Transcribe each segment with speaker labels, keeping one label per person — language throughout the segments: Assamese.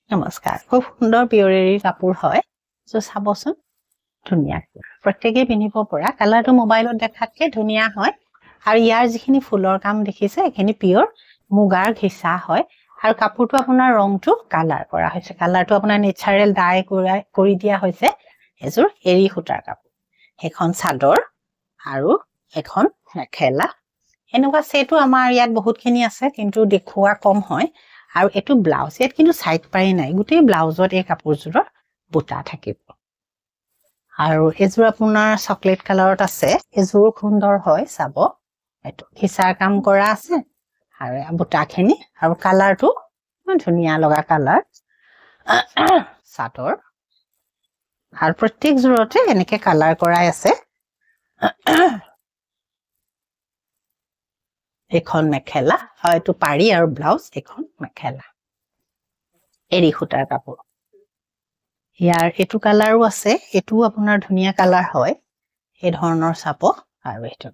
Speaker 1: নমস্কাৰ খুব সুন্দৰ পিয়ৰেৰী কাপোৰ হয় সো চাবচোন ধুনিয়া প্ৰত্যেকই পিন্ধিব পৰা কালাৰটো মোবাইলত দেখাতকে ধুনিয়া হয় আৰু ইয়াৰ যিখিনি ফুলৰ কাম দেখিছে এখিনি পিয়ৰ মুগাৰ ঘিচা হয় আৰু কাপোৰটো আপোনাৰ ৰংটো কালাৰ কৰা হৈছে কালাৰটো আপোনাৰ নেচাৰেল ডাই কৰি দিয়া হৈছে এজোৰ এৰি সূতাৰ কাপোৰ এখন চাদৰ আৰু এখন মেখেলা এনেকুৱা সেটো আমাৰ ইয়াত বহুতখিনি আছে কিন্তু দেখুৱা কম হয় আৰু এটো ব্লাউজ ইয়াত কিন্তু সাইড পাৰি নাই গুটে ব্লাউজত এই কাপোৰজোৰৰ বুটা থাকিব আৰু এজোৰ আপোনাৰ চকলেট কালাৰত আছে এজোৰ সুন্দৰ হয় চাব এটো ঘিচাৰ কাম কৰা আছে আৰু বুটাখিনি আৰু কালাৰটো ধুনিয়া লগা কালাৰ চাদৰ আৰু প্ৰত্যেক জোৰতে এনেকে কালাৰ কৰাই আছে এখন মেখেলা হয়তো পাৰি আৰু ব্লাউজ এখন মেখেলা এৰি সূতাৰ কাপোৰ ইয়াৰ এটো কালাৰো আছে এটো আপোনাৰ ধুনিয়া কালাৰ হয় এই ধৰণৰ চাপ আৰু এটো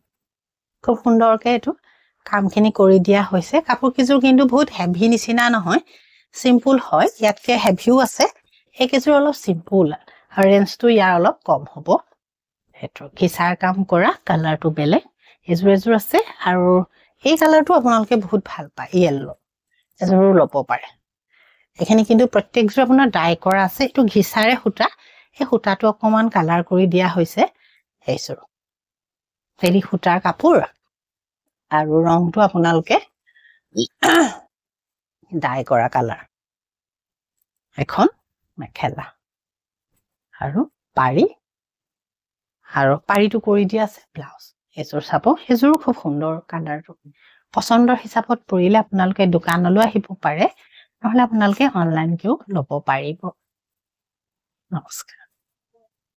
Speaker 1: খুব সুন্দৰকে এটো কামখিনি কৰি দিয়া হৈছে কাপোৰ কিজোৰ কিন্তু বহুত হেভি নিচিনা নহয় সিম্পল হয় ইয়াতকে হেভিও আছে এই কিজোৰ অলপ সিম্পল আৰু ৰেঞ্জটো ইয়াৰ অলপ কম হ'ব এটো ঘিচাৰ কাম কৰা কালাৰটো বেলেগ এজোৰ আছে আৰু এই কালাৰটো আপোনালোকে বহুত ভাল পায় ইয়েলো এজোৰ ল'ব পাৰে এখানে কিন্তু প্ৰত্যেকজোৰ আপোনাৰ ডাই কৰা আছে এটো ঘিচাৰে সূতা এই সূতাটো অকমান কালাৰ কৰি দিয়া হৈছে এইজোৰ এৰি সূতাৰ কাপোৰ আৰু ৰংটো আপোনালোকে ডাই কৰা কালাৰ এখন মেখেলা আৰু পাৰিটো কৰি দিয়া আছে ব্লাউজ এজোৰ চাব এজোৰ খুব সুন্দৰ কালাৰটো পছন্দৰ হিচাপত পৰিলে আপোনালোকে দোকানলৈ আহিব পাৰে নহলে আপোনালোকে অনলাইন কিও ল'ব পাৰিব নমস্কাৰ